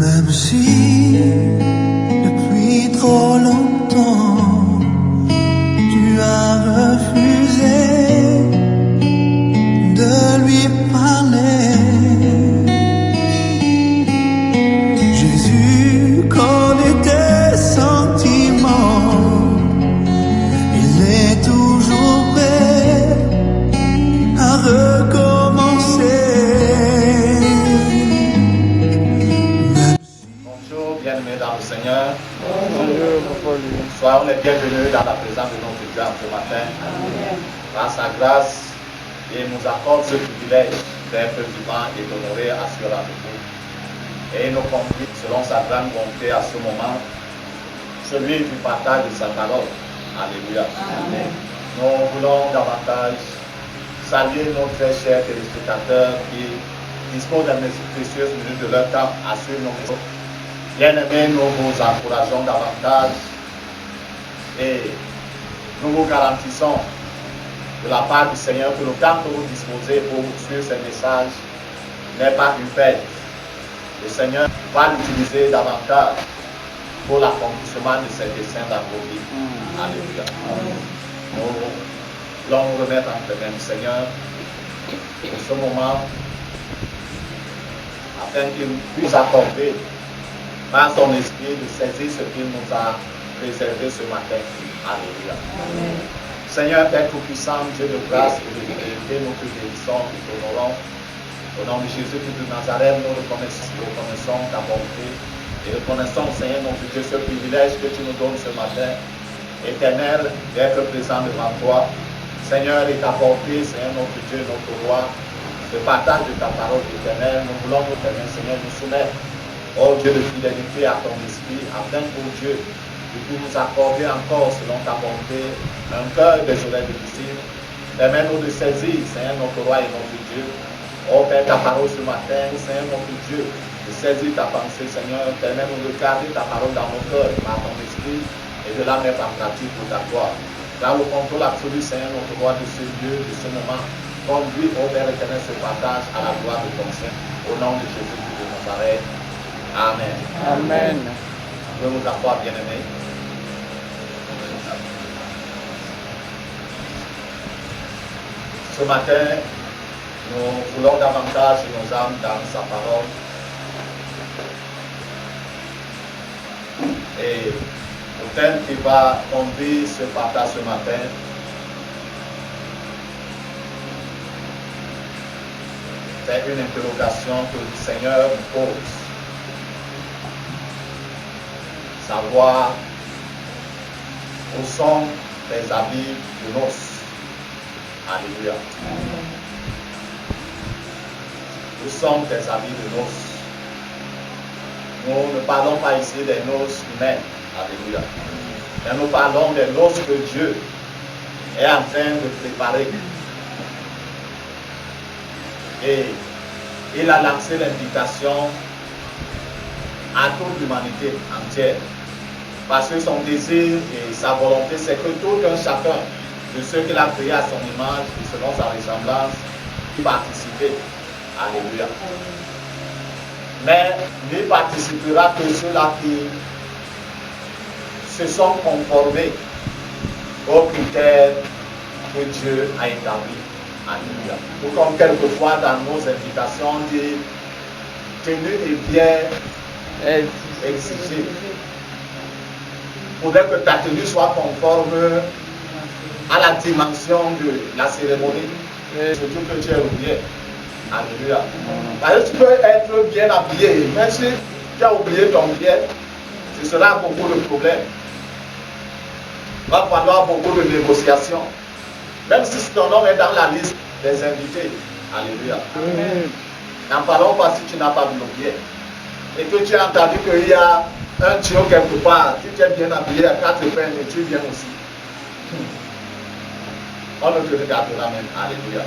Même si depuis trop longtemps tu as refusé de lui parler, Jésus connaît tes sentiments, il est toujours prêt à recommencer. Bonjour, bienvenue dans le Seigneur. Soyons les bienvenus dans la présence de notre Dieu ce matin. Par sa grâce, il nous accorde ce privilège d'être vivant et d'honorer à ce rendez-vous. Et il nous conduit selon sa grande bonté à ce moment, celui du partage de sa parole. Alléluia. Amen. Nous voulons davantage saluer nos très chers téléspectateurs qui disposent de précieuses minutes de leur temps à suivre nos messages. Bien-aimés, nous vous encourageons davantage et nous vous garantissons de la part du Seigneur que le temps que vous disposez pour suivre ces messages n'est pas une perte. Le Seigneur va l'utiliser davantage pour l'accomplissement de ses desseins dans vos vies. Alléluia. Nous voulons nous remettre entre les mains du Seigneur pour ce moment afin qu'il puisse accorder par son esprit de saisir ce qu'il nous a réservé ce matin. Alléluia. Amen. Seigneur Père Tout-Puissant, Dieu de grâce et de fidélité, nous te bénissons et t'honorons. Au nom de Jésus-Christ de Nazareth, nous reconnaissons ta bonté et reconnaissons, Seigneur, notre Dieu, ce privilège que tu nous donnes ce matin, éternel, d'être présent devant toi. Seigneur, et t'apporter, Seigneur, notre Dieu, notre roi, le partage de ta parole éternelle. Nous voulons, notre Seigneur, nous soumettre, oh Dieu de fidélité, à ton esprit, afin que, Dieu, tu puisses nous accorder encore, selon ta bonté, un cœur désolé de difficile. Permets-nous de saisir, Seigneur, notre roi et notre Dieu. Oh Père, ta parole ce matin, Seigneur, notre Dieu, de saisir ta pensée, Seigneur. Permets-nous de garder ta parole dans nos cœurs, par ton esprit, et de la mettre en pratique pour ta gloire. Dans le contrôle absolu, Seigneur, notre roi, de ce lieu, de ce moment, conduis, ô Père éternel, ce partage à la gloire de ton Saint. Au nom de Jésus-Christ de Nazareth. Amen. Amen. Je vous asseoir, bien-aimés. Ce matin, nous voulons davantage nos âmes dans sa parole. Et le thème qui va conduire ce partage ce matin, c'est une interrogation que le Seigneur nous pose. Savoir où sont les habits de noces. Alléluia. Où sont tes habits de noces? Nous ne parlons pas ici des noces humaines. Alléluia. Mais nous parlons des noces que Dieu est en train de préparer. Et il a lancé l'invitation à toute l'humanité entière. Parce que son désir et sa volonté, c'est que tout un chacun de ceux qu'il a créés à son image et selon sa ressemblance puisse participer. Alléluia. Mais n'y participera que ceux-là qui se sont conformés aux critères que Dieu a établis. Alléluia. Tout comme quelquefois dans nos invitations, on dit tenue et bien exigée. Il faudrait que ta tenue soit conforme à la dimension de la cérémonie. Surtout que tu es oublié. Alléluia. Parce que tu peux être bien habillé, mais si tu as oublié ton bien, ce sera beaucoup de problèmes. Il va falloir beaucoup de négociations. Même si ton nom est dans la liste des invités. Alléluia. N'en parlons pas si tu n'as pas de bien. Et que tu as entendu qu'il y a un tuyau quelque part, si tu es bien habillé à 4 peines et tu viens aussi. On ne te regardera même. Alléluia.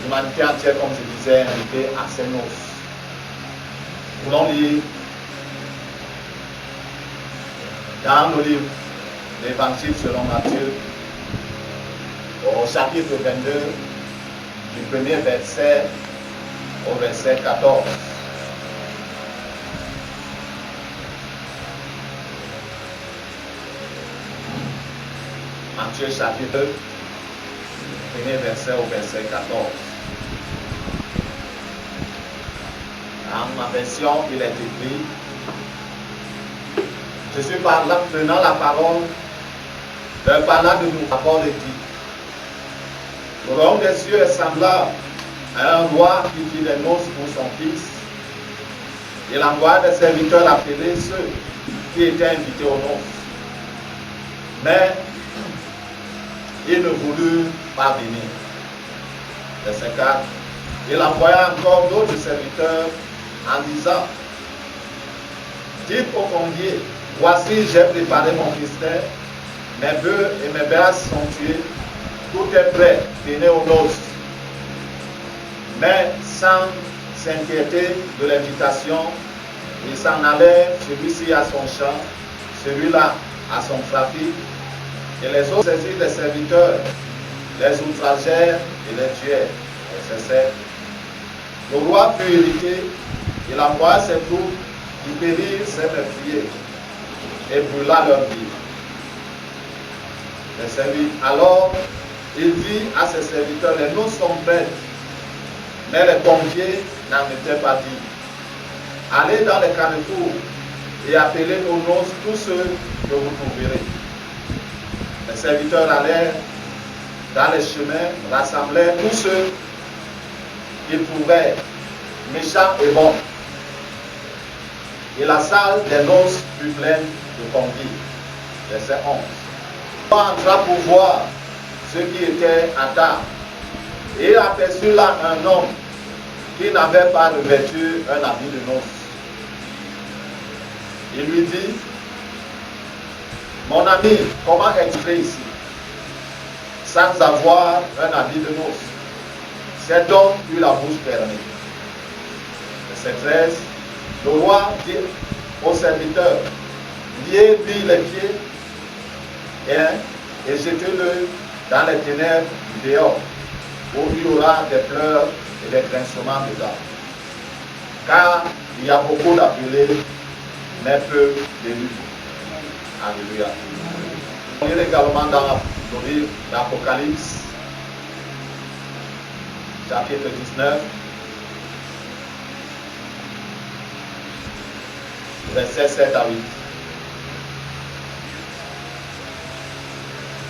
L'humanité entière, comme je disais, invitée à ses noces. Nous voulons lire dans le livre l'Évangile selon Matthieu, au chapitre 22, du premier verset au verset 14. Matthieu chapitre 2, premier verset au verset 14. Dans ma version, il est écrit: Jésus prenant la parole, leur parla de nous, d'abord et dit: Le royaume des cieux est semblable à un roi qui fit des noces pour son fils. Il envoya des serviteurs appeler ceux qui étaient invités aux noces. Mais il ne voulut pas venir. Verset 4. Il envoya encore d'autres serviteurs en disant: Dites aux conviés, voici, j'ai préparé mon mystère, mes bœufs et mes berges sont tués, tout est prêt, venez aux noces. Mais sans s'inquiéter de l'invitation, il s'en allait, celui-ci à son champ, celui-là à son trafic, et les autres saisirent les serviteurs, les outragèrent et les tuèrent. Verset 7. Le roi fut irrité, il envoya ses troupes qui périrent ses meurtriers et brûla leur vie. Verset 8. Alors il dit à ses serviteurs: les noces sont prêtes, mais les conviés n'en étaient pas dignes. Allez dans les carrefours et appelez aux noces tous ceux que vous trouverez. Les serviteurs allèrent dans les chemins, rassemblèrent tous ceux qu'ils trouvèrent, méchants et bons. Et la salle des noces fut pleine de conviés. Verset 11. Il entra pour voir ceux qui étaient à table. Et il aperçut là un homme qui n'avait pas revêtu un habit de noces. Il lui dit: Mon ami, comment es-tu ici sans avoir un habit de noces? Cet homme eut la bouche fermée. Verset 13. Le roi dit au serviteur: liez-lui les pieds et jetez-le dans les ténèbres du dehors, où il y aura des pleurs et des grincements de dents. Car il y a beaucoup d'appelés, mais peu d'élus. Alléluia. On lit également dans le livre d'Apocalypse, chapitre 19, versets 7 à 8.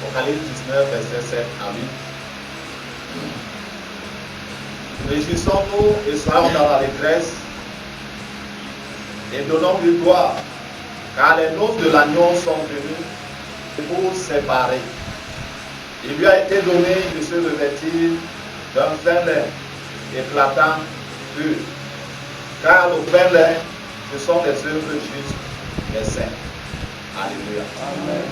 Apocalypse 19, versets 7 à 8. Réjouissons-nous et soyons dans la détresse et donnons-lui gloire, car les noces de l'agneau sont venues pour séparer. Il lui a été donné de se revêtir d'un fin lin éclatant pur, car le fin lin, ce sont les œuvres justes des saints. Alléluia. Amen.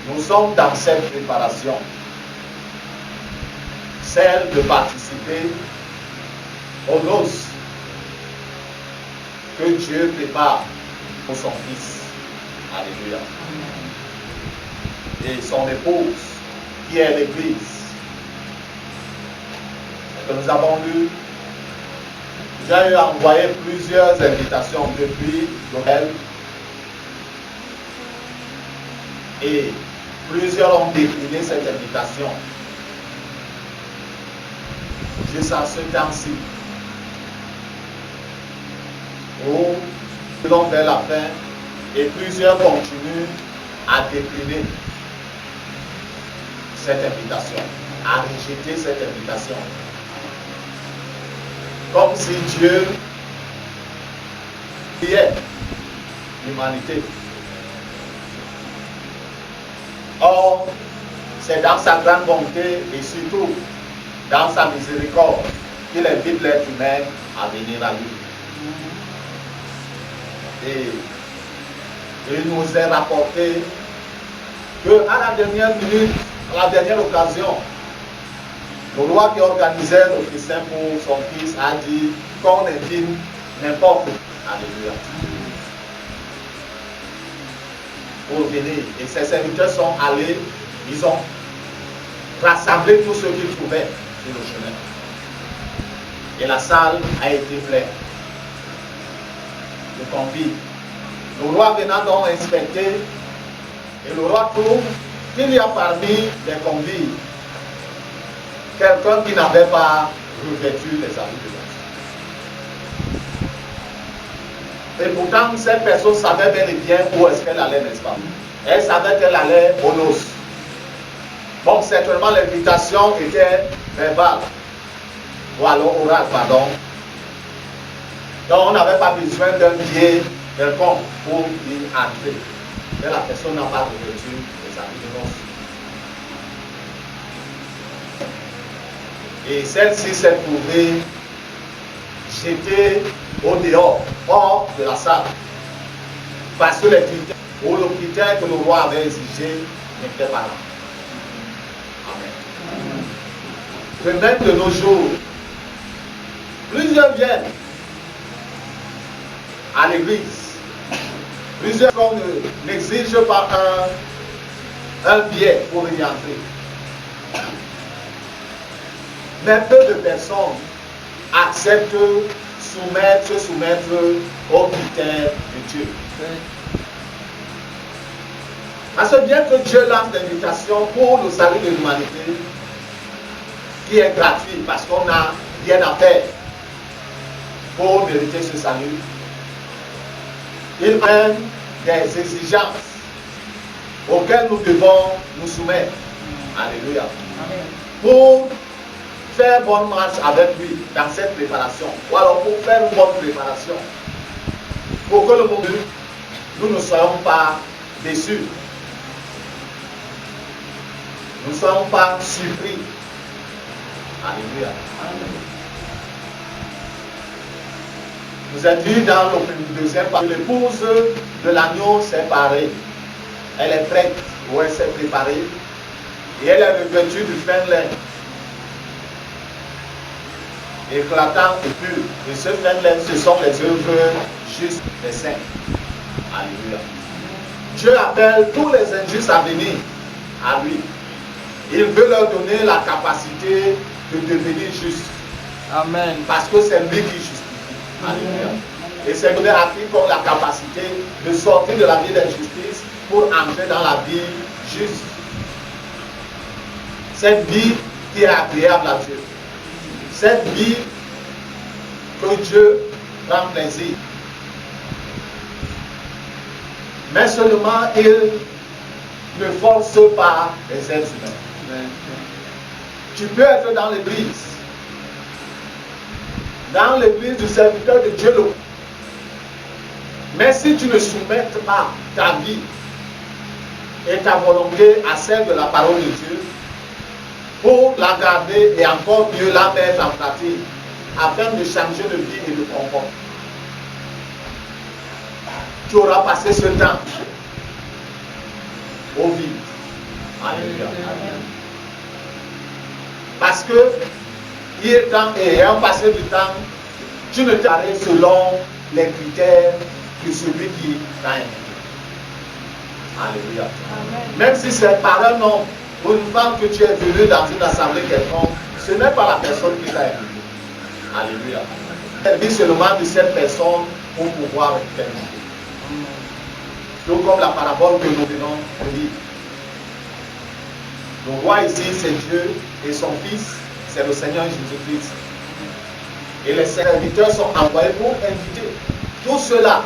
Nous sommes dans cette préparation, celle de participer aux noces que Dieu prépare pour son Fils. Alléluia. Et son épouse, qui est l'Église. Que nous avons lu, j'ai envoyé plusieurs invitations depuis Noël. Et plusieurs ont décliné cette invitation. Jusqu'à ce temps-ci, où nous allons vers la fin, et plusieurs continuent à décliner cette invitation, à rejeter cette invitation. Comme si Dieu priait l'humanité. Or, c'est dans sa grande bonté et surtout dans sa miséricorde qu'il invite l'être humain à venir à lui. Et il nous est rapporté qu'à la dernière minute, à la dernière occasion, le roi qui organisait le festin pour son fils a dit qu'on invite n'importe où. Alléluia. Pour venir. Et ses serviteurs sont allés, ils ont rassemblé tous ceux qu'ils trouvaient sur le chemin. Et la salle a été pleine de convives. Le roi venant donc inspecter Et le roi trouve qu'il y a parmi les convives quelqu'un qui n'avait pas revêtu les habits de noces. Et pourtant, cette personne savait bel et bien où est-ce qu'elle allait, n'est-ce pas? Elle savait qu'elle allait aux noces. Bon, certainement l'invitation était verbale, ou alors orale, pardon. Donc on n'avait pas besoin d'un billet quelconque pour y entrer. Mais la personne n'a pas revêtu les habits de noces. Et celle-ci s'est trouvée jetée au dehors, hors de la salle. Parce que les critères, ou le critère que le roi avait exigé n'était pas là. Amen. De même de nos jours, plusieurs viennent à l'église. Plusieurs n'exigent pas un billet pour y entrer. Mais peu de personnes acceptent se soumettre aux critères de Dieu. Parce que bien que Dieu lance l'invitation pour le salut de l'humanité, qui est gratuit parce qu'on n'a rien à faire pour mériter ce salut, il mène des exigences auxquelles nous devons nous soumettre. Alléluia. Amen. Pour faire bonne marche avec lui dans cette préparation, ou alors pour faire une bonne préparation, pour que le moment nous ne soyons pas déçus, nous ne soyons pas surpris. Alléluia. Amen. Nous êtes dit dans le deuxième partie, l'épouse de l'agneau s'est parée. Elle est prête, ou elle s'est préparée, et elle est revêtue du fin lin éclatant et pur. Et ce fin lin, ce sont les œuvres justes des saints. Alléluia. Dieu appelle tous les injustes à venir à lui. Il veut leur donner la capacité de devenir justes. Amen. Parce que c'est lui qui justifie. Alléluia. Et c'est donné à quiconque la capacité de sortir de la vie d'injustice pour entrer dans la vie juste. Cette vie qui est agréable à Dieu. Cette vie que Dieu prend plaisir. Mais seulement il ne force pas les êtres humains. Tu peux être dans l'église. Dans l'église du serviteur de Dieu. Mais si tu ne soumets pas ta vie et ta volonté à celle de la parole de Dieu, pour la garder et encore mieux la mettre en pratique, afin de changer de vie et de comportement, tu auras passé ce temps au vide. Alléluia. Parce que il est temps et ayant passé du temps, tu ne t'arrêtes selon les critères de celui qui t'a invité. Alléluia. Amen. Même si c'est par un homme ou une femme que tu es venu dans une assemblée quelconque, ce n'est pas la personne qui t'a invité. Alléluia. Elle vit seulement de cette personne pour pouvoir t'inviter. Donc comme la parabole que nous venons de lire. Le roi ici, c'est Dieu et son fils, c'est le Seigneur Jésus-Christ. Et les serviteurs sont envoyés pour inviter tous ceux-là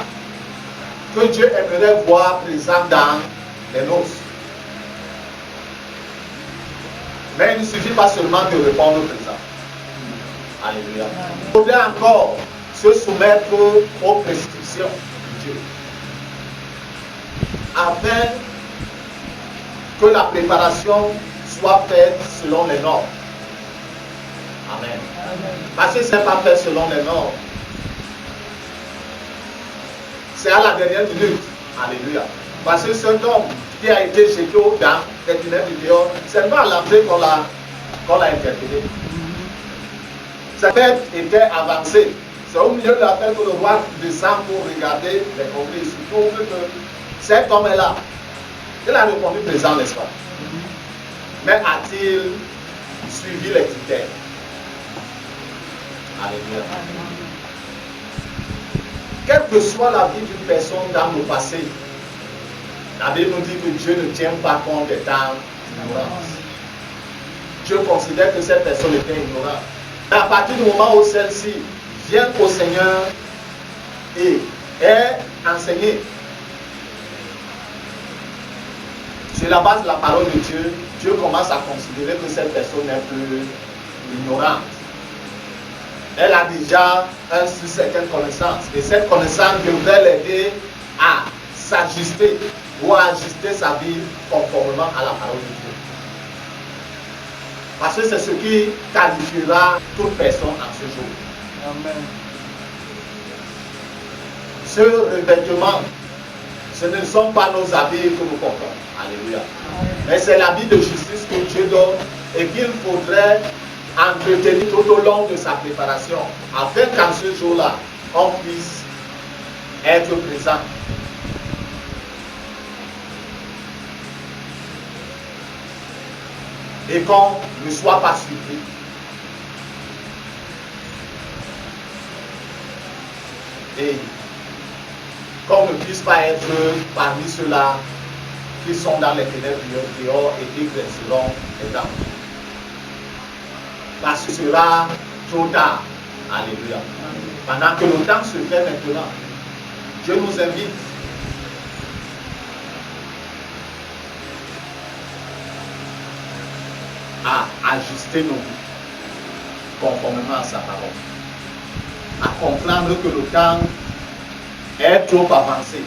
que Dieu aimerait voir présents dans les noces. Mais il ne suffit pas seulement de répondre présent. Alléluia. Il faudrait encore se soumettre aux prescriptions de Dieu, afin que la préparation soit faite selon les normes. Amen. Parce que ce n'est pas fait selon les normes. C'est à la dernière minute. Alléluia. Parce que cet homme qui a été jeté dans les ténèbres du dehors, c'est pas à l'entrée qu'on l'a interpellé. Sa tête était avancée. C'est au milieu de la fête que le roi descend pour regarder les convives. Il se trouve que cet homme est là. Il a répondu présent, n'est-ce pas? Mais a-t-il suivi les critères? Alléluia. Quelle que soit la vie d'une personne dans le passé, La Bible nous dit que Dieu ne tient pas compte des temps d'ignorance. Dieu considère que cette personne était ignorante. À partir du moment où celle-ci vient au Seigneur et est enseignée sur la base de la parole de Dieu, Dieu commence à considérer que cette personne n'est plus ignorante. Elle a déjà une certaine connaissance. Et cette connaissance devrait l'aider à s'ajuster ou à ajuster sa vie conformément à la parole de Dieu. Parce que c'est ce qui qualifiera toute personne en ce jour. Amen. Ce revêtement, ce ne sont pas nos habits que nous portons. Alléluia. Mais c'est l'habit de justice que Dieu donne et qu'il faudrait entretenir tout au long de sa préparation, afin qu'en ce jour-là, on puisse être présent. Et qu'on ne soit pas surpris. Et qu'on ne puisse pas être parmi ceux-là qui sont dans les ténèbres dehors et qui grinceront les dents. Parce que ce sera trop tard. Alléluia. Pendant que le temps se fait maintenant, Dieu nous invite à ajuster nos vies conformément à sa parole. À comprendre que le temps est trop avancé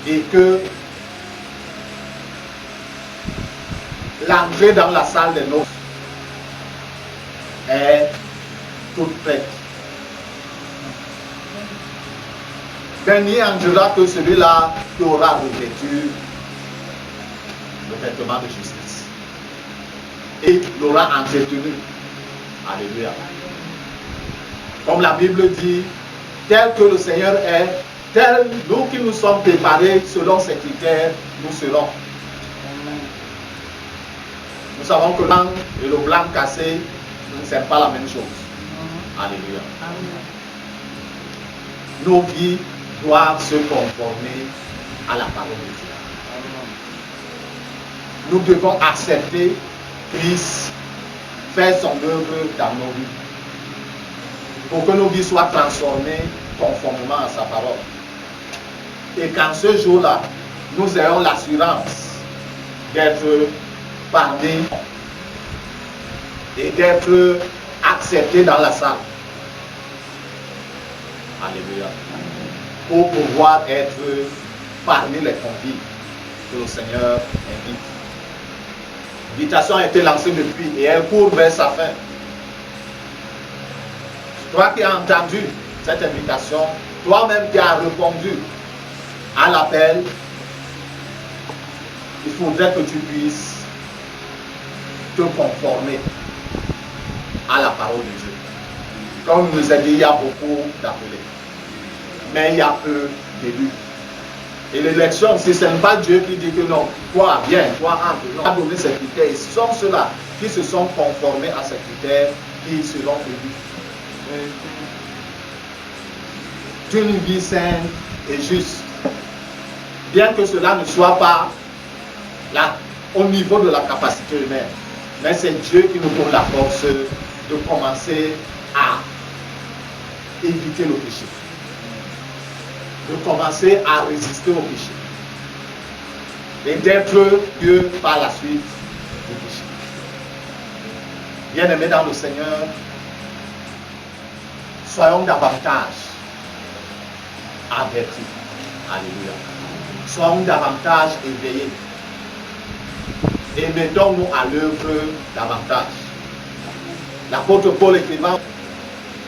et que l'entrée dans la salle des noces est toute prête. Béni entrera que celui-là qui aura revêtu le vêtement de justice et l'aura entretenu. Alléluia. Comme la Bible dit, tel que le Seigneur est, tel nous qui nous sommes préparés selon ses critères, nous serons. Nous savons que l'angle et le blanc cassé ne sont pas la même chose. Alléluia. Nos vies doivent se conformer à la parole de Dieu. Nous devons accepter Christ faire son œuvre dans nos vies pour que nos vies soient transformées conformément à sa parole. Et qu'en ce jour-là, nous ayons l'assurance d'être parmi et d'être acceptés dans la salle. Alléluia. Pour pouvoir être parmi les convives que le Seigneur invite. L'invitation a été lancée depuis et elle court vers sa fin. Toi qui as entendu cette invitation, toi-même qui as répondu à l'appel, il faudrait que tu puisses te conformer à la parole de Dieu. Comme nous a dit, il y a beaucoup d'appelés, mais il y a peu d'élus. Et l'élection, si ce n'est pas Dieu qui dit que non, toi viens, toi entre, non, il a donné ses critères. Et ce sont ceux-là qui se sont conformés à ces critères qui seront élus. D'une vie saine et juste. Bien que cela ne soit pas là, au niveau de la capacité humaine, mais c'est Dieu qui nous donne la force de commencer à éviter le péché. De commencer à résister au péché. Et d'être Dieu par la suite du péché. Bien-aimés dans le Seigneur, soyons davantage avertis. Alléluia. Soyons davantage éveillés. Et mettons-nous à l'œuvre davantage. L'apôtre Paul écrivant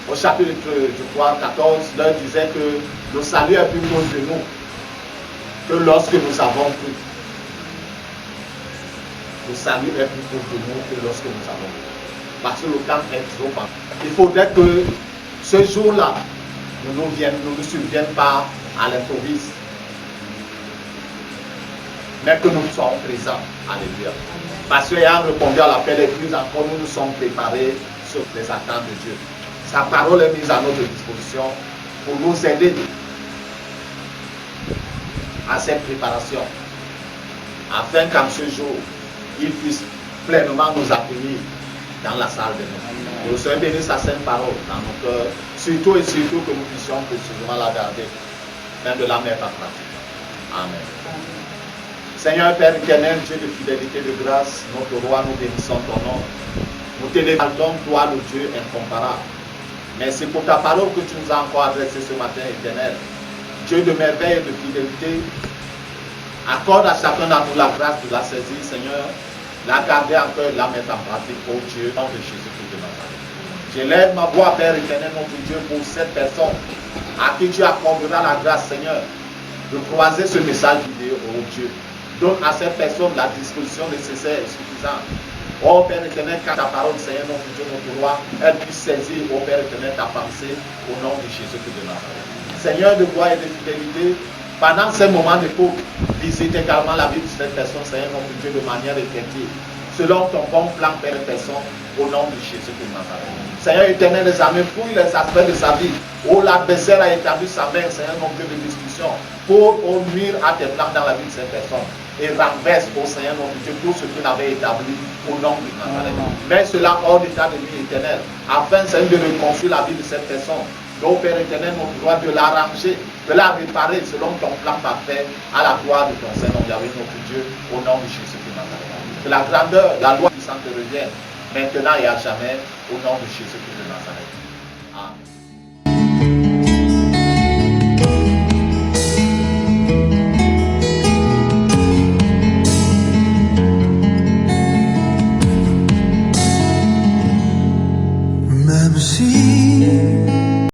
au chapitre, je crois, 14, leur disait que le salut est plus proche de nous que lorsque nous avons cru. Le salut est plus proche de nous que lorsque nous avons cru. Parce que le temps est trop long. Il faudrait que ce jour-là ne nous survienne pas à l'improviste, mais que nous soyons présents. Alléluia. Parce qu'ayant répondu à l'appel et plus encore, nous nous sommes préparés sur les attentes de Dieu. Sa parole est mise à notre disposition pour nous aider à cette préparation, afin qu'en ce jour, il puisse pleinement nous accueillir dans la salle de nous. Nous sommes bénis sa sainte parole dans nos cœurs, surtout et surtout que nous puissions précisément la garder, même de la mettre en pratique. Amen. Seigneur Père éternel, Dieu de fidélité, de grâce, notre roi, nous bénissons ton nom. Nous t'élevons, toi le Dieu incomparable. Merci pour ta parole que tu nous as encore adressée ce matin, éternel. Dieu de merveille et de fidélité, accorde à chacun d'entre nous la grâce de la saisir, Seigneur, la garder en cœur, la mettre en pratique, ô Dieu, au nom de Jésus-Christ de Nazareth. J'élève ma voix, Père éternel, notre Dieu, pour cette personne à qui tu accorderas la grâce, Seigneur, de croiser ce message vidéo, ô Dieu. Donne à cette personne la disposition nécessaire et suffisante. Oh Père éternel, quand ta parole, Seigneur, notre Dieu, notre roi, elle puisse saisir, oh Père éternel, ta pensée au nom de Jésus-Christ de Nazareth. Seigneur de gloire et de fidélité, pendant ces moments d'époque, visite également la vie de cette personne, Seigneur, notre Dieu, de manière effective, selon ton bon plan, Père et personne, au nom de Jésus-Christ de Nazareth. Seigneur éternel, les amis, fouille les aspects de sa vie, où l'adversaire a établi sa main, Seigneur, notre Dieu, de discussion, pour nuire à tes plans dans la vie de cette personne. Et renverse, au Seigneur, notre Dieu, tout ce qu'il avait établi au nom de Nazareth. Mets cela hors d'état de vie éternel, afin, Seigneur, de reconstruire la vie de cette personne. Donc, Père éternel, notre droit de l'arranger, de la réparer selon ton plan parfait, à la gloire de ton Seigneur, notre Dieu, au nom de Jésus de Nazareth. Que la grandeur, la loi puissante te revienne, maintenant et à jamais, au nom de Jésus de Nazareth. Amen.